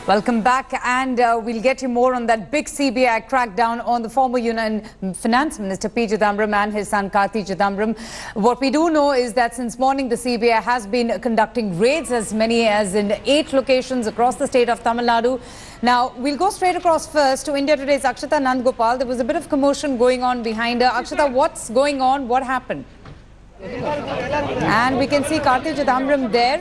Welcome back, and we'll get you more on that big CBI crackdown on the former Union Finance Minister P. Chidambaram and his son Karti Chidambaram. What we do know is that since morning the CBI has been conducting raids as many as in 8 locations across the state of Tamil Nadu. Now, we'll go straight across first to India Today's Akshata Nandgopal. There was a bit of commotion going on behind her. Akshata, what's going on? What happened? And we can see Karti Chidambaram there.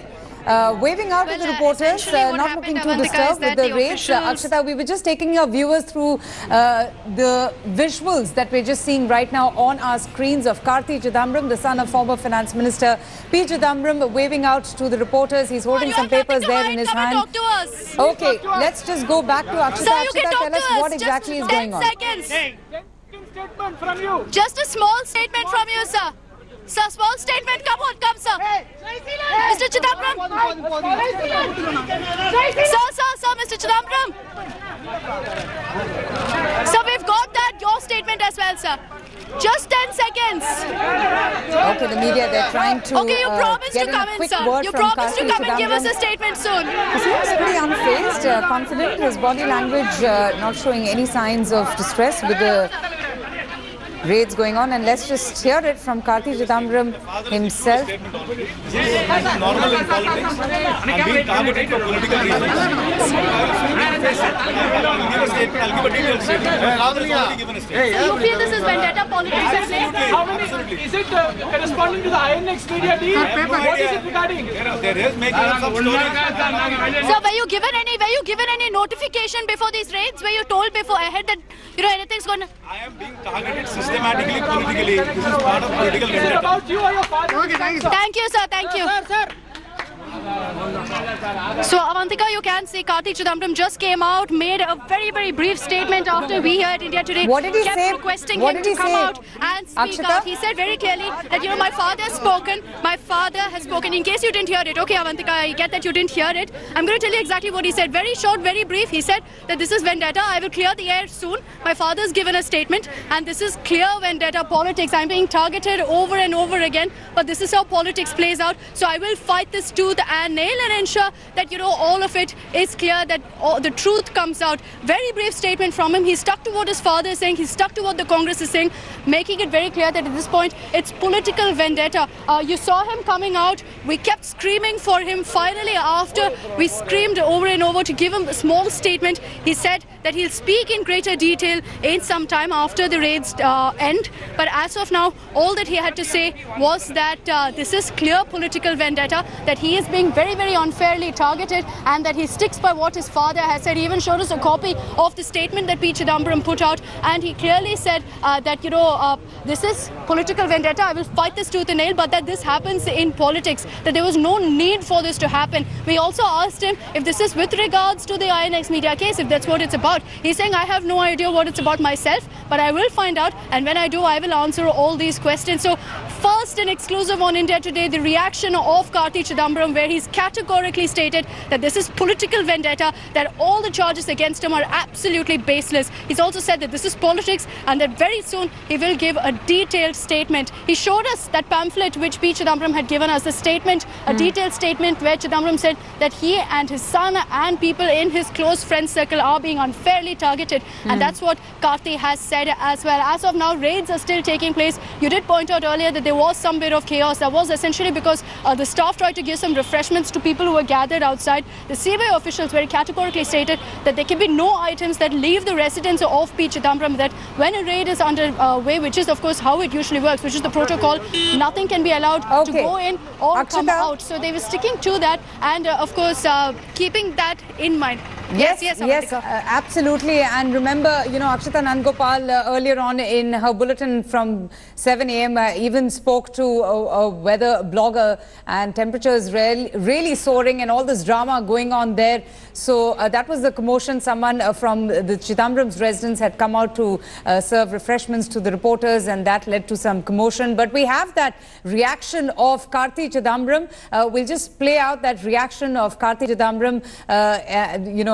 Waving out to the reporters, not looking too disturbed with the raids. Akshata, we were just taking your viewers through the visuals that we're just seeing right now on our screens of Karti Chidambaram, the son of former Finance Minister P. Chidambaram, waving out to the reporters. He's holding some papers there in his hand. Talk to us. Okay, let's just go back to Akshata. Sir, you Akshata, tell us what exactly is going on. 10 seconds. Statement from you. Just a small statement from you, sir. Sir, small statement. Come on, come, sir. Mr. Chidambaram. Sir, Mr. Chidambaram. Sir, we've got that, your statement as well, sir. Just 10 seconds. Okay, the media, they're trying to okay, you promised to come in, sir. You promised to come and give us a statement soon. He seems pretty unfazed, confident. His body language not showing any signs of distress with the raids going on, and let's just hear it from Karti Chidambaram himself. This is normal in politics. I'm being targeted for political reasons. I'll give a statement. I'll give a detailed statement. You feel this is vendetta politics at play? How many? Is it corresponding to the INX media deal? What is it regarding? There is making up some stories. Sir, were you given any notification before these raids? Were you told before ahead that anything's going to? I am being targeted systematically, politically. This is part of political Is it vendetta. about you or your father? Okay, thank you, sir. Thank you, sir. Thank you. Sir. So, Avantika, you can see Karti Chidambaram just came out, made a very, very brief statement after we here at India Today What did he kept say? requesting What him did he to come say? out and speak Akshata? out. He said very clearly that, my father has spoken. My father has spoken. In case you didn't hear it, okay, Avantika, I get that you didn't hear it. I'm going to tell you exactly what he said. Very short, very brief. He said that this is vendetta. I will clear the air soon. My father's given a statement, and this is clear vendetta politics. I'm being targeted over and over again, but this is how politics plays out. So I will fight this tooth and nail and ensure that, all of it is clear, that the truth comes out. Very brief statement from him. He stuck to what his father is saying. He stuck to what the Congress is saying, making it very clear that at this point, it's political vendetta. You saw him coming out. We kept screaming for him. Finally, after we screamed over and over to give him a small statement, he said that he'll speak in greater detail in some time after the raids end. But as of now, all that he had to say was that this is clear political vendetta, that he is being very, very unfairly targeted, and that he sticks by what his father has said. He even showed us a copy of the statement that P. Chidambaram put out, and he clearly said that, this is political vendetta. I will fight this tooth and nail, but that this happens in politics, that there was no need for this to happen. We also asked him if this is with regards to the INX media case, if that's what it's about. He's saying, I have no idea what it's about myself, but I will find out, and when I do, I will answer all these questions. So first and exclusive on India Today, the reaction of Karti Chidambaram, where he's categorically stated that this is political vendetta, that all the charges against him are absolutely baseless. He's also said that this is politics, and that very soon he will give a detailed statement. He showed us that pamphlet which P. Chidambaram had given us, the statement, a detailed statement where Chidambaram said that he and his son and people in his close friend circle are being unfairly targeted, and that's what Karti has said as well. As of now, raids are still taking place. You did point out earlier that there was some bit of chaos. That was essentially because the staff tried to give some refreshments to people who were gathered outside. The CBI officials very categorically stated that there can be no items that leave the residence of P. Chidambaram, that when a raid is underway, which is of course how it usually works, which is the protocol, nothing can be allowed to go in or come out. So they were sticking to that, and of course keeping that in mind. Yes, absolutely. And remember, Akshata Nandgopal earlier on in her bulletin from 7 a.m. Even spoke to a weather blogger, and temperatures really soaring and all this drama going on there. So that was the commotion. Someone from the Chidambaram's residence had come out to serve refreshments to the reporters, and that led to some commotion. But we have that reaction of Karti Chidambaram. We'll just play out that reaction of Karti Chidambaram,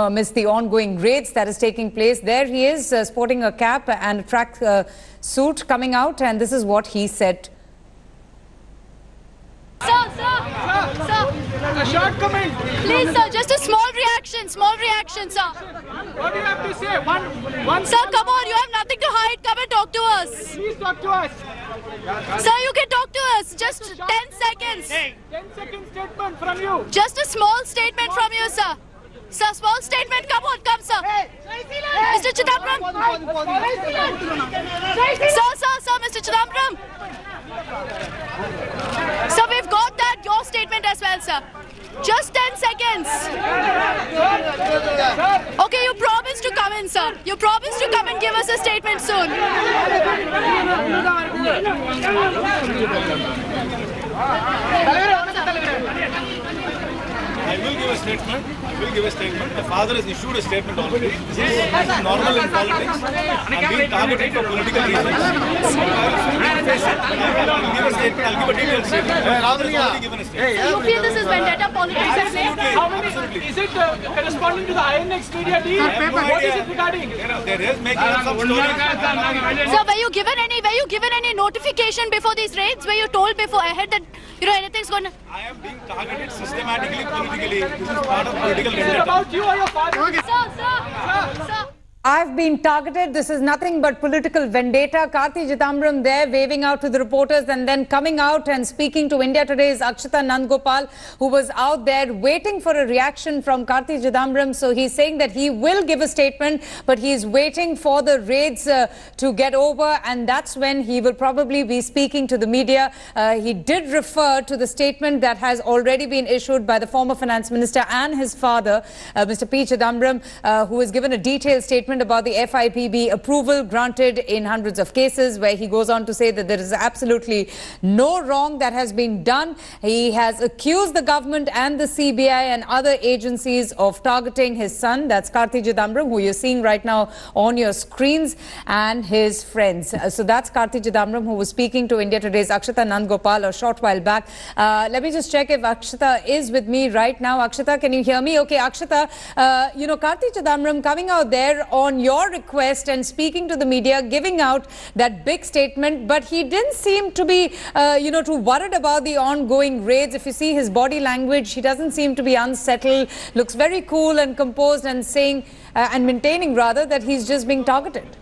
amidst the ongoing raids that is taking place. There he is sporting a cap and a track suit coming out, and this is what he said. Sir. A short comment. Please, sir, just a small reaction, sir. What do you have to say? One. Sir, come on, you have nothing to hide. Come and talk to us. Please talk to us. Sir, you can talk to us. Just 10 seconds. 10-second statement from you. Just a small statement from you, sir. Sir, small statement. Come on, come, sir. Mr. Chidambaram. Sir, Mr. Chidambaram. Sir, we've got that, your statement as well, sir. Just 10 seconds. Okay, you promised to come in, sir. You promised to come and give us a statement soon. I will give a statement. My father has issued a statement already. This is normal in politics. I'm being targeted for political reasons. I'll give a statement. I'll give a detailed statement. My father has already given a statement. So you feel this is vendetta politics? How many? Is it corresponding to the INX media deal? What is it regarding? There is making up some stories. Sir, were you given any notification before these raids? Were you told before ahead that anything's going to... I am being targeted systematically, politically. This is part of political Is it vendetta. about you or your father? Okay. Sir. I've been targeted. This is nothing but political vendetta. Karti Chidambaram there waving out to the reporters and then coming out and speaking to India Today is Akshata Nandgopal, who was out there waiting for a reaction from Karti Chidambaram. So he's saying that he will give a statement, but he's waiting for the raids to get over, and that's when he will probably be speaking to the media. He did refer to the statement that has already been issued by the former finance minister and his father, Mr. P. Chidambaram, who has given a detailed statement about the FIPB approval granted in hundreds of cases, where he goes on to say that there is absolutely no wrong that has been done. He has accused the government and the CBI and other agencies of targeting his son, that's Karti Chidambaram, who you're seeing right now on your screens, and his friends. So that's Karti Chidambaram, who was speaking to India Today's Akshata Nandgopal a short while back. Let me just check if Akshata is with me right now. Akshata, can you hear me? Okay, Akshata, Karti Chidambaram coming out there on your request and speaking to the media, giving out that big statement, but he didn't seem to be, too worried about the ongoing raids. If you see his body language, he doesn't seem to be unsettled, looks very cool and composed, and saying, and maintaining rather, that he's just being targeted.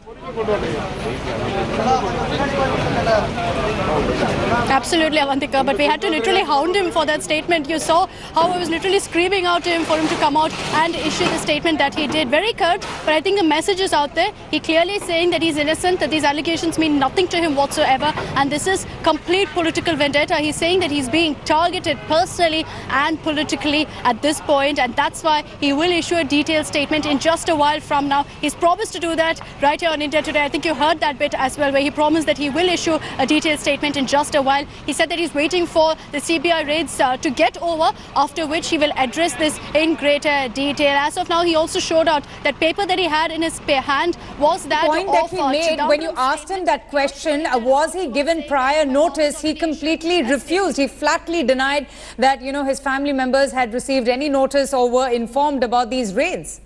Absolutely, Avantika, but we had to literally hound him for that statement. You saw how I was literally screaming out to him for him to come out and issue the statement that he did. Very curt, but I think the message is out there. He clearly saying that he's innocent, that these allegations mean nothing to him whatsoever, and this is complete political vendetta. He's saying that he's being targeted personally and politically at this point, and that's why he will issue a detailed statement in just a while from now. He's promised to do that right here on India Today. I think you heard that bit as well, where he promised that he will issue a detailed statement in just a while. He said that he's waiting for the CBI raids to get over, after which he will address this in greater detail. As of now, he also showed out that paper that he had in his hand was that the point that he made when you Chidambaram's asked him that question, was he given prior notice, he completely refused. He flatly denied that, his family members had received any notice or were informed about these raids.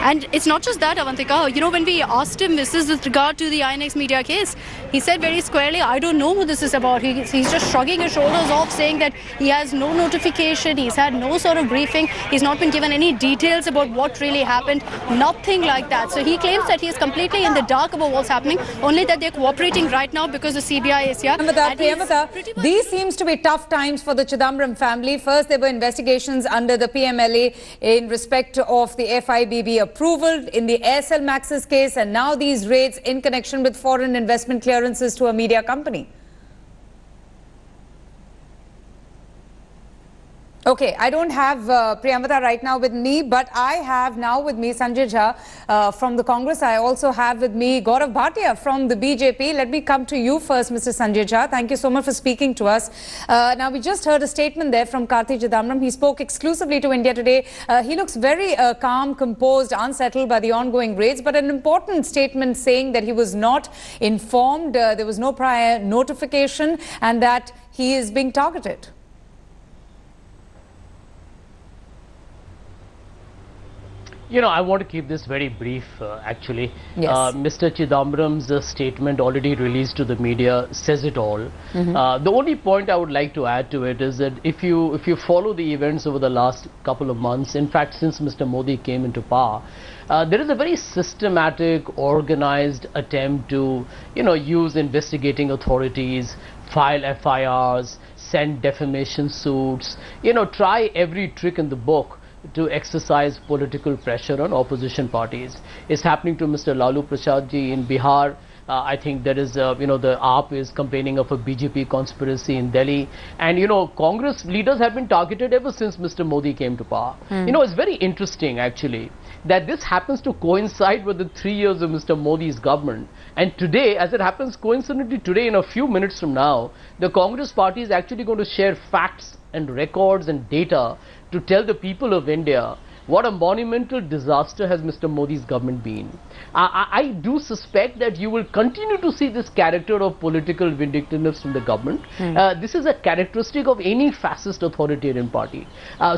And it's not just that, Avantika. When we asked him this is with regard to the INX media case, he said very squarely, I don't know who this is about. He's just shrugging his shoulders off, saying that he has no notification, he's had no sort of briefing, he's not been given any details about what really happened, nothing like that. So he claims that he is completely in the dark about what's happening, only that they're cooperating right now because the CBI is here. Priyamvada, these seems to be tough times for the Chidambaram family. First, there were investigations under the PMLA in respect of the FIBB approval in the Aircel Maxis case, and now these raids in connection with foreign investment clearances to a media company. Okay, I don't have Priyamvada right now with me, but I have now with me Sanjay Jha from the Congress. I also have with me Gaurav Bhatia from the BJP. Let me come to you first, Mr. Sanjay Jha. Thank you so much for speaking to us. Now, we just heard a statement there from Karti Chidambaram. He spoke exclusively to India Today. He looks very calm, composed, unsettled by the ongoing raids, but an important statement saying that he was not informed, there was no prior notification, and that he is being targeted. I want to keep this very brief, actually. Yes. Mr. Chidambaram's statement already released to the media says it all. The only point I would like to add to it is that if you follow the events over the last couple of months, in fact, since Mr. Modi came into power, there is a very systematic, organized attempt to, use investigating authorities, file FIRs, send defamation suits, try every trick in the book to exercise political pressure on opposition parties. It's happening to Mr. Lalu Prasad ji in Bihar. I think there is, the AAP is complaining of a BJP conspiracy in Delhi. And, Congress leaders have been targeted ever since Mr. Modi came to power. It's very interesting, actually, that this happens to coincide with the 3 years of Mr. Modi's government. And today, as it happens coincidentally today, in a few minutes from now, the Congress party is actually going to share facts and records and data to tell the people of India what a monumental disaster has Mr. Modi's government been. I do suspect that you will continue to see this character of political vindictiveness from the government. This is a characteristic of any fascist authoritarian party.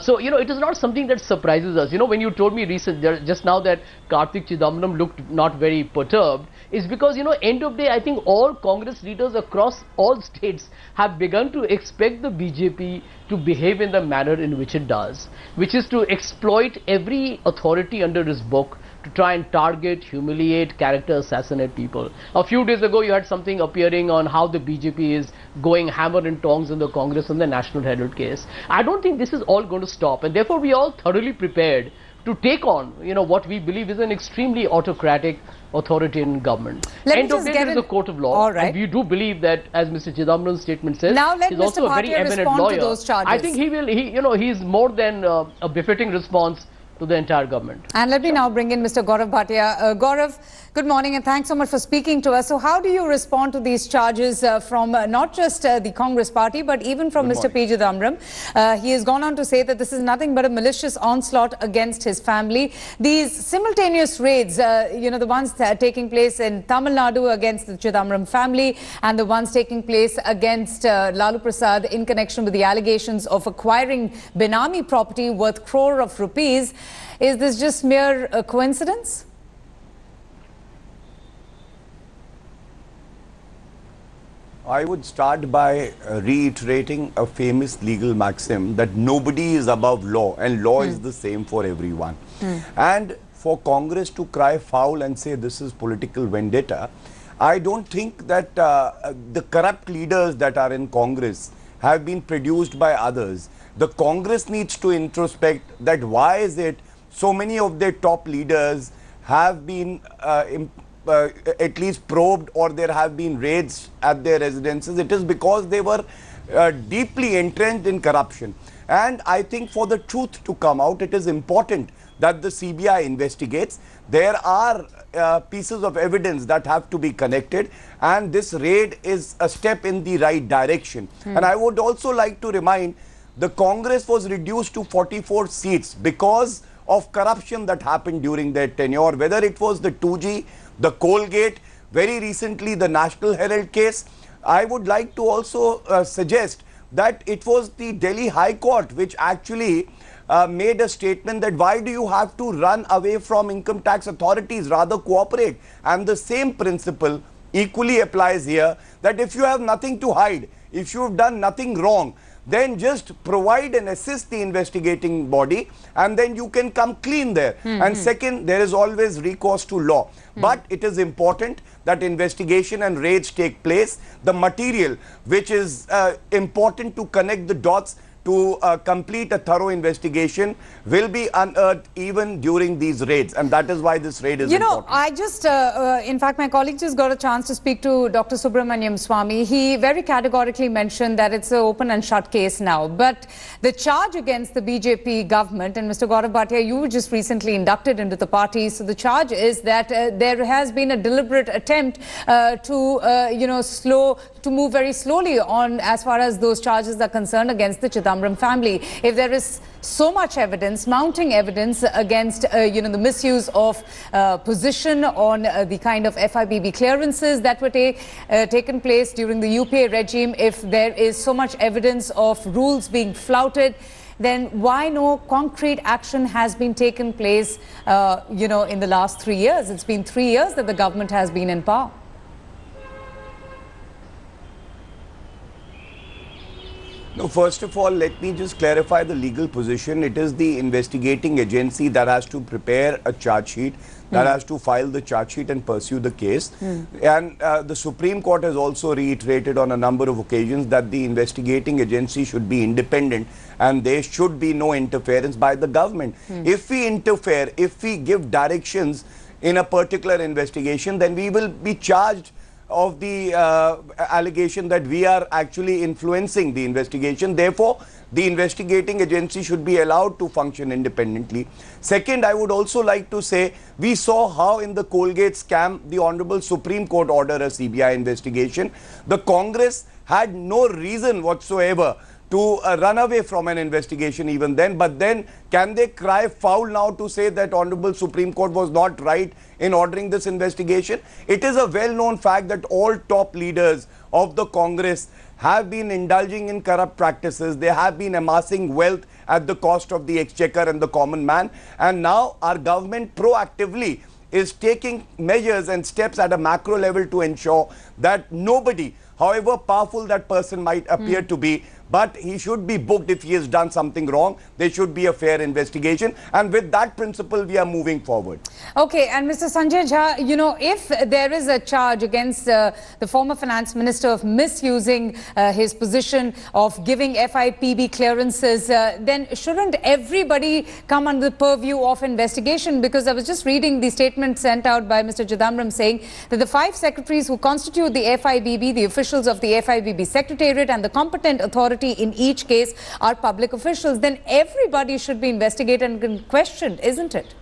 So, it is not something that surprises us. When you told me just now that Karti Chidambaram looked not very perturbed, is because, end of day, I think all Congress leaders across all states have begun to expect the BJP to behave in the manner in which it does, which is to exploit every authority under his book to try and target, humiliate, character assassinate people. A few days ago, you had something appearing on how the BJP is going hammer and tongs in the Congress and the National Herald case. I don't think this is all going to stop, and therefore we are all thoroughly prepared to take on, what we believe is an extremely autocratic, authoritarian government. End of day, there is a court of law. All right. And we do believe that, as Mr. Chidambaram's statement says, now let he's Mr. also a very eminent lawyer. To those charges. I think he will, he's more than a befitting response to the entire government. And let me now bring in Mr. Gaurav Bhatia. Gaurav, good morning and thanks so much for speaking to us. So how do you respond to these charges from not just the Congress party, but even from Mr. P. Chidambaram? He has gone on to say that this is nothing but a malicious onslaught against his family. These simultaneous raids, the ones that are taking place in Tamil Nadu against the Chidambaram family and the ones taking place against Lalu Prasad in connection with the allegations of acquiring Benami property worth crore of rupees. Is this just mere coincidence? I would start by reiterating a famous legal maxim that nobody is above law and law is the same for everyone. And for Congress to cry foul and say this is political vendetta, I don't think that the corrupt leaders that are in Congress have been produced by others. The Congress needs to introspect that why is it so many of their top leaders have been at least probed, or there have been raids at their residences. It is because they were deeply entrenched in corruption. And I think for the truth to come out, it is important that the CBI investigates. There are pieces of evidence that have to be connected, and this raid is a step in the right direction. And I would also like to remind, the Congress was reduced to 44 seats because of corruption that happened during their tenure, whether it was the 2G, the Colgate, very recently the National Herald case. I would like to also suggest that it was the Delhi High Court which actually made a statement that why do you have to run away from income tax authorities, rather cooperate. And the same principle equally applies here, that if you have nothing to hide, if you have done nothing wrong, then just provide and assist the investigating body, and then you can come clean there. And second, there is always recourse to law. But it is important that investigation and raids take place. The material which is important to connect the dots to complete a thorough investigation will be unearthed even during these raids, and that is why this raid is important. I just, in fact, my colleague just got a chance to speak to Dr. Subramaniam Swamy. He very categorically mentioned that it's an open and shut case now. But the charge against the BJP government, and Mr. Gaurav Bhatia, you were just recently inducted into the party, so the charge is that there has been a deliberate attempt to move very slowly on as far as those charges are concerned against the Chidambaram family. If there is so much evidence, mounting evidence against, the misuse of position on the kind of FIBB clearances that were taken place during the UPA regime, if there is so much evidence of rules being flouted, then why no concrete action has been taken place, you know, in the last 3 years? It's been 3 years that the government has been in power. No, first of all, let me just clarify the legal position. It is the investigating agency that has to prepare a charge sheet, that has to file the charge sheet and pursue the case. And the Supreme Court has also reiterated on a number of occasions that the investigating agency should be independent and there should be no interference by the government. If we interfere, if we give directions in a particular investigation, then we will be charged of the allegation that we are actually influencing the investigation. Therefore, the investigating agency should be allowed to function independently. Second, I would also like to say, we saw how in the Colgate scam, the Honorable Supreme Court ordered a CBI investigation. The Congress had no reason whatsoever to run away from an investigation even then. But then, can they cry foul now to say that Honorable Supreme Court was not right in ordering this investigation? It is a well-known fact that all top leaders of the Congress have been indulging in corrupt practices. They have been amassing wealth at the cost of the exchequer and the common man. And now our government proactively is taking measures and steps at a macro level to ensure that nobody, however powerful that person might appear to be, but he should be booked if he has done something wrong. There should be a fair investigation. And with that principle, we are moving forward. Okay, and Mr. Sanjay Jha, you know, if there is a charge against the former finance minister of misusing his position of giving FIPB clearances, then shouldn't everybody come under the purview of investigation? Because I was just reading the statement sent out by Mr. Chidambaram saying that the 5 secretaries who constitute the FIBB, the officials of the FIBB Secretariat and the competent authority in each case are public officials. Then everybody should be investigated and questioned, isn't it?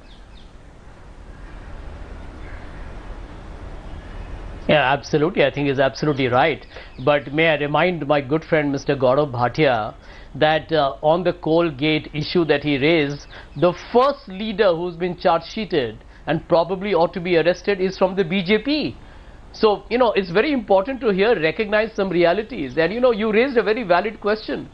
Yeah, absolutely. I think he's absolutely right. But may I remind my good friend Mr. Gaurav Bhatia that on the Colgate issue that he raised, the first leader who's been charge sheeted and probably ought to be arrested is from the BJP. So, you know, it's very important to here recognize some realities. And, you know, you raised a very valid question.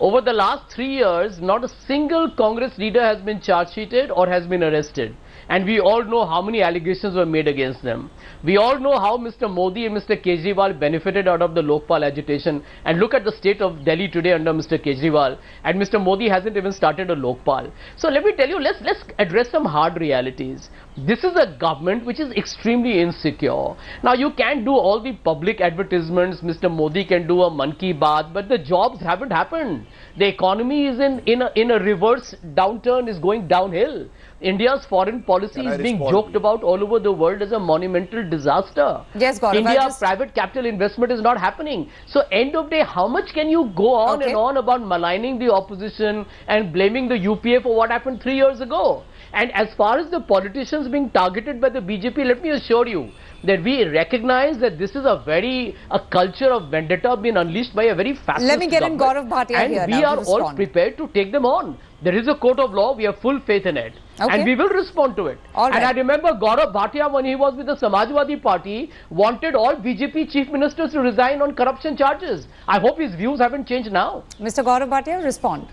Over the last 3 years, not a single Congress leader has been charge sheeted or has been arrested. And we all know how many allegations were made against them. We all know how Mr. Modi and Mr. Kejriwal benefited out of the Lokpal agitation. And look at the state of Delhi today under Mr. Kejriwal. And Mr. Modi hasn't even started a Lokpal. So let me tell you, let's address some hard realities. This is a government which is extremely insecure. Now you can do all the public advertisements. Mr. Modi can do a Man Ki Baat, but the jobs haven't happened. The economy is in a reverse downturn, is going downhill. India's foreign policy is being joked about all over the world as a monumental disaster. Yes, Gaurav, India's private capital investment is not happening. So end of day, how much can you go on and on about maligning the opposition and blaming the UPA for what happened 3 years ago? And as far as the politicians being targeted by the BJP, let me assure you that we recognize that this is a culture of vendetta being unleashed by a very fascist Let me get in Gaurav Bhatia here. And we are all prepared to take them on. There is a court of law. We have full faith in it. And we will respond to it. And I remember Gaurav Bhatia, when he was with the Samajwadi Party, wanted all BJP chief ministers to resign on corruption charges. I hope his views haven't changed now. Mr. Gaurav Bhatia, respond.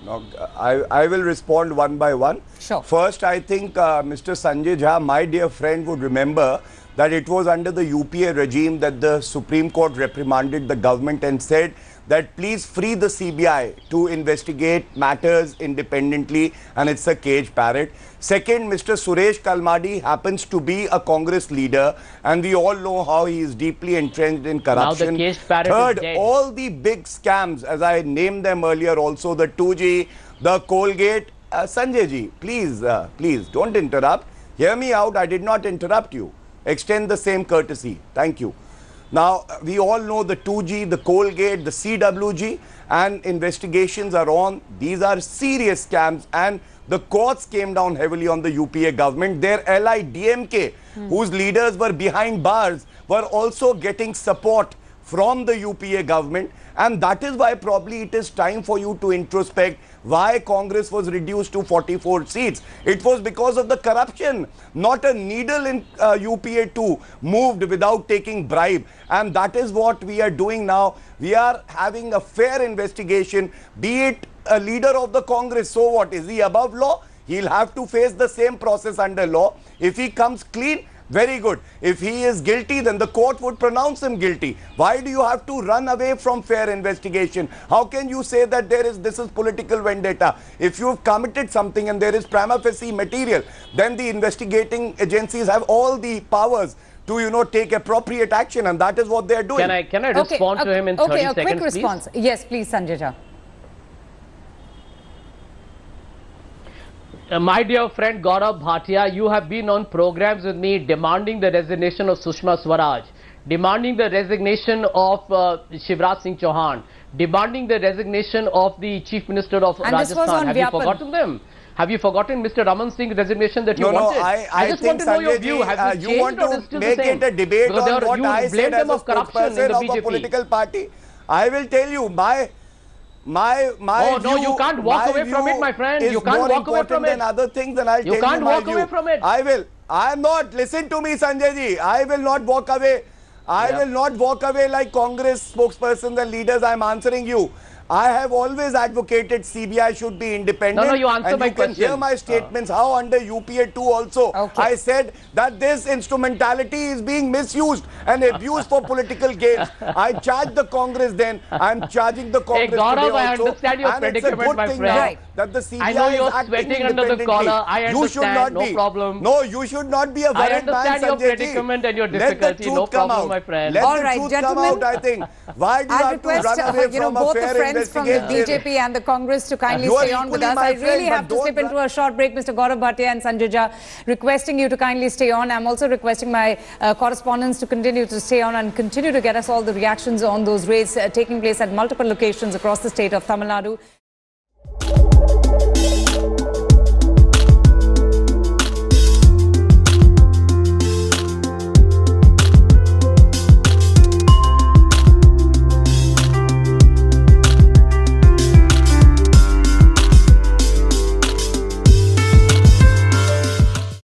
No, I will respond one by one. Sure. First, I think Mr. Sanjay Jha, my dear friend, would remember that it was under the UPA regime that the Supreme Court reprimanded the government and said that please free the CBI to investigate matters independently, and it's a cage parrot. Second, Mr. Suresh Kalmadi happens to be a Congress leader, and we all know how he is deeply entrenched in corruption. Now the cage parrot Third, is dead. all the big scams, as I named them earlier also, the 2G, the Colgate. Sanjay ji, please, please don't interrupt. Hear me out. I did not interrupt you. Extend the same courtesy. Thank you. Now, we all know the 2G, the Colgate, the CWG, and investigations are on. These are serious scams, and the courts came down heavily on the UPA government. Their ally DMK, whose leaders were behind bars, were also getting support from the UPA government, and that is why probably it is time for you to introspect why Congress was reduced to 44 seats. It was because of the corruption. Not a needle in UPA 2 moved without taking bribe, and that is what we are doing now. We are having a fair investigation, be it a leader of the Congress. So what? Is he above law? He'll have to face the same process under law. If he comes clean, very good. If he is guilty, then the court would pronounce him guilty. Why do you have to run away from fair investigation? How can you say that this is political vendetta? If you have committed something and there is prima facie material, then the investigating agencies have all the powers to, you know, take appropriate action, and that is what they are doing. Can I respond to him in 30 seconds, quick response. Please? Yes, please, Sanjay Jha. My dear friend Gaurav Bhatia, you have been on programs with me demanding the resignation of Sushma Swaraj, demanding the resignation of Shivraj Singh Chauhan, demanding the resignation of the Chief Minister of Rajasthan. Have you forgotten them? Have you forgotten Mr. Raman Singh's resignation that you wanted? No, I just think, want to know your view. Have you want to make it a debate on what I said as a spokesperson of a political party. I will tell you, my no, you can't walk away from it, my friend. You can't walk away from it. Than other things, and I'll tell you my view. You can't walk away from it. I will. I am not. Listen to me, Sanjay ji. I will not walk away. I will not walk away like Congress spokespersons and leaders. I am answering you. I have always advocated CBI should be independent. No, you answer my question. You can hear my statements how under UPA 2 also. Okay. I said that this instrumentality is being misused and abused for political gains. I charged the Congress then. I am charging the Congress today also. I understand your predicament, my friend. Right. That the CBI I know you're is acting sweating under the collar. I understand. You should not no problem. No, you should not be a worried man, I understand your Sanjay predicament and your Let difficulty. the truth No come problem, out. my friend. Let All the right, truth gentlemen, come out, I think. Why do you have to run away from a both fair the friends from the BJP and the Congress to kindly stay on with us. I really have to slip into a short break. Mr. Gaurav Bhatia and Sanjay Jha requesting you to kindly stay on. I'm also requesting my correspondents to continue to stay on and continue to get us all the reactions on those raids taking place at multiple locations across the state of Tamil Nadu.